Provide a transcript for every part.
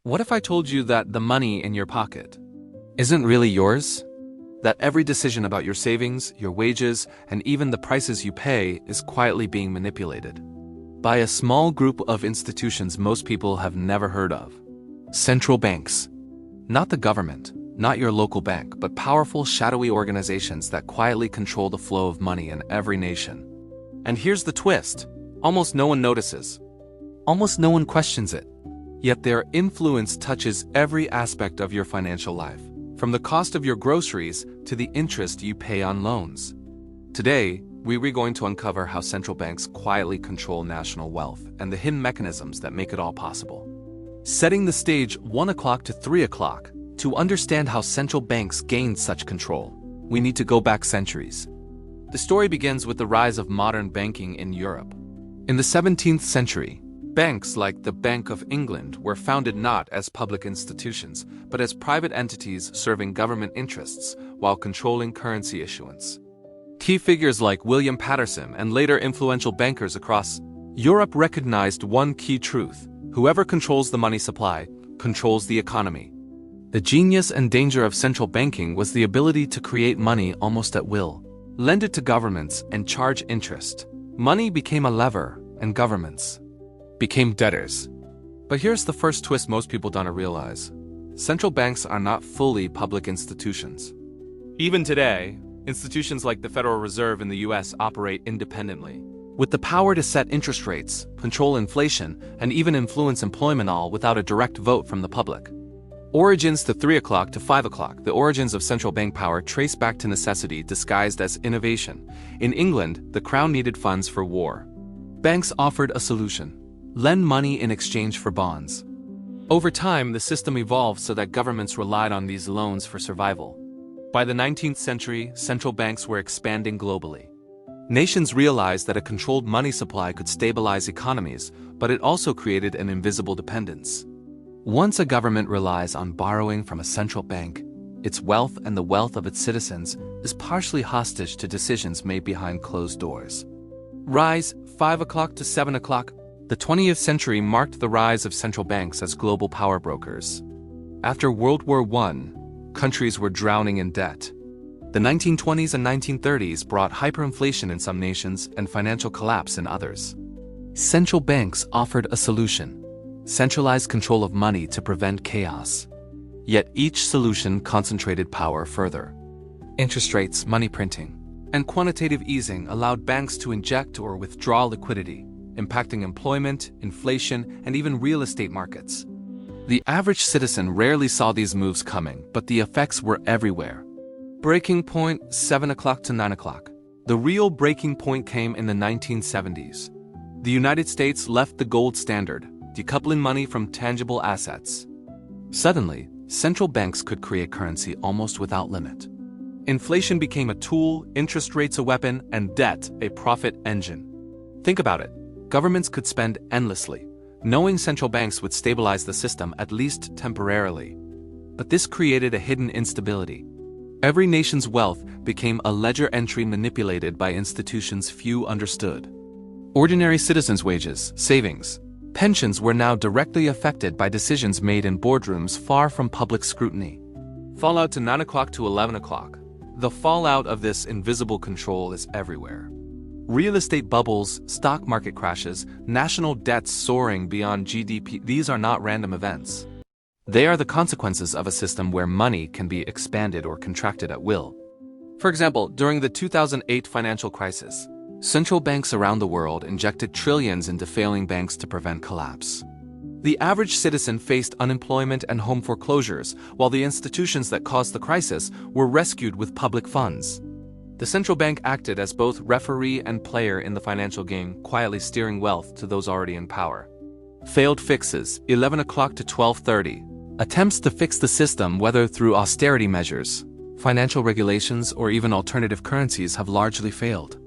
What if I told you that the money in your pocket isn't really yours? That every decision about your savings, your wages, and even the prices you pay is quietly being manipulated by a small group of institutions most people have never heard of. Central banks. Not the government, not your local bank, but powerful, shadowy organizations that quietly control the flow of money in every nation. And here's the twist. Almost no one notices. Almost no one questions it. Yet their influence touches every aspect of your financial life, from the cost of your groceries to the interest you pay on loans. Today, we're going to uncover how central banks quietly control national wealth and the hidden mechanisms that make it all possible. Setting the stage 1 o'clock to 3 o'clock, to understand how central banks gained such control, we need to go back centuries. The story begins with the rise of modern banking in Europe. In the 17th century, banks like the Bank of England were founded not as public institutions, but as private entities serving government interests while controlling currency issuance. Key figures like William Patterson and later influential bankers across Europe recognized one key truth: whoever controls the money supply controls the economy. The genius and danger of central banking was the ability to create money almost at will, lend it to governments, and charge interest. Money became a lever, and governments became debtors. But here's the first twist most people don't realize. Central banks are not fully public institutions. Even today, institutions like the Federal Reserve in the US operate independently, with the power to set interest rates, control inflation, and even influence employment, all without a direct vote from the public. Origins to 3 o'clock to 5 o'clock. The origins of central bank power trace back to necessity disguised as innovation. In England, the crown needed funds for war. Banks offered a solution: lend money in exchange for bonds. Over time, the system evolved so that governments relied on these loans for survival. By the 19th century, central banks were expanding globally. Nations realized that a controlled money supply could stabilize economies, but it also created an invisible dependence. Once a government relies on borrowing from a central bank, its wealth and the wealth of its citizens is partially hostage to decisions made behind closed doors. Rise, 5 o'clock to 7 o'clock. The 20th century marked the rise of central banks as global power brokers. After World War I, countries were drowning in debt. The 1920s and 1930s brought hyperinflation in some nations and financial collapse in others. Central banks offered a solution: centralized control of money to prevent chaos. Yet each solution concentrated power further. Interest rates, money printing, and quantitative easing allowed banks to inject or withdraw liquidity, impacting employment, inflation, and even real estate markets. The average citizen rarely saw these moves coming, but the effects were everywhere. Breaking point, 7 o'clock to 9 o'clock. The real breaking point came in the 1970s. The United States left the gold standard, decoupling money from tangible assets. Suddenly, central banks could create currency almost without limit. Inflation became a tool, interest rates a weapon, and debt a profit engine. Think about it. Governments could spend endlessly, knowing central banks would stabilize the system at least temporarily. But this created a hidden instability. Every nation's wealth became a ledger entry manipulated by institutions few understood. Ordinary citizens' wages, savings, pensions were now directly affected by decisions made in boardrooms far from public scrutiny. Fallout to 9 o'clock to 11 o'clock. The fallout of this invisible control is everywhere. Real estate bubbles, stock market crashes, national debts soaring beyond GDP. These are not random events. They are the consequences of a system where money can be expanded or contracted at will. For example, during the 2008 financial crisis, central banks around the world injected trillions into failing banks to prevent collapse. The average citizen faced unemployment and home foreclosures, while the institutions that caused the crisis were rescued with public funds. The central bank acted as both referee and player in the financial game, quietly steering wealth to those already in power. Failed fixes, 11 o'clock to 12:30. Attempts to fix the system, whether through austerity measures, financial regulations, or even alternative currencies, have largely failed.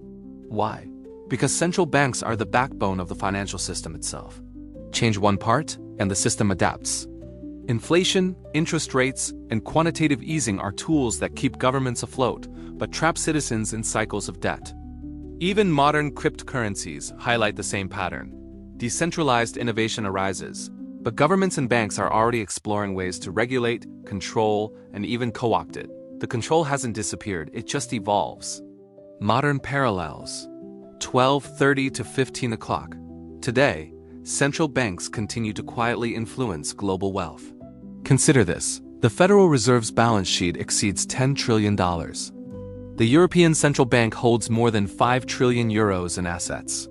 Why? Because central banks are the backbone of the financial system itself. Change one part, and the system adapts. Inflation, interest rates, and quantitative easing are tools that keep governments afloat, but trap citizens in cycles of debt. Even modern cryptocurrencies highlight the same pattern. Decentralized innovation arises, But governments and banks are already exploring ways to regulate, control, and even co-opt it. The control hasn't disappeared, it just evolves. Modern parallels. 12:30 to 15 o'clock. Today, central banks continue to quietly influence global wealth. Consider this. The Federal Reserve's balance sheet exceeds $10 trillion. The European Central Bank holds more than 5 trillion euros in assets.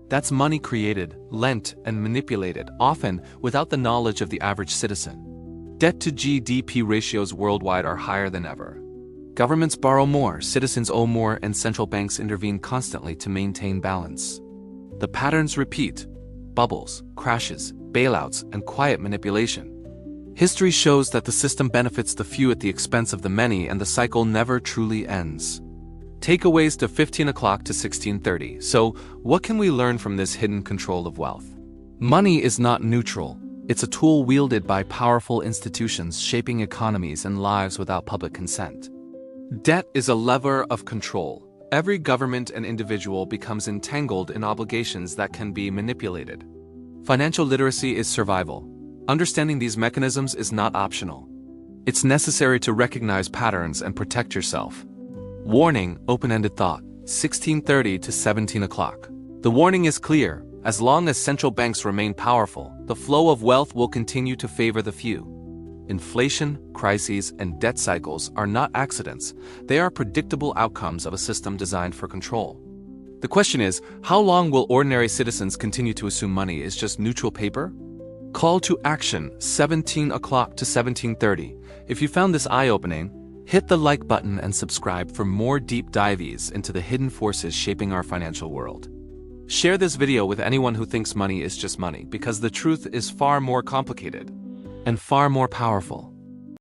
That's money created, lent, and manipulated, often without the knowledge of the average citizen. Debt to GDP ratios worldwide are higher than ever. Governments borrow more, citizens owe more, and central banks intervene constantly to maintain balance. The patterns repeat: bubbles, crashes, bailouts, and quiet manipulation. History shows that the system benefits the few at the expense of the many, and the cycle never truly ends. Takeaways to 15 o'clock to 16:30. So, what can we learn from this hidden control of wealth? Money is not neutral. It's a tool wielded by powerful institutions shaping economies and lives without public consent. Debt is a lever of control. Every government and individual becomes entangled in obligations that can be manipulated. Financial literacy is survival. Understanding these mechanisms is not optional. It's necessary to recognize patterns and protect yourself. Warning, open-ended thought, 16:30 to 17 o'clock. The warning is clear. As long as central banks remain powerful, the flow of wealth will continue to favor the few. Inflation, crises, and debt cycles are not accidents. They are predictable outcomes of a system designed for control. The question is, how long will ordinary citizens continue to assume money is just neutral paper? Call to action, 17 o'clock to 17:30. If you found this eye-opening, hit the like button and subscribe for more deep dives into the hidden forces shaping our financial world. Share this video with anyone who thinks money is just money, because the truth is far more complicated and far more powerful.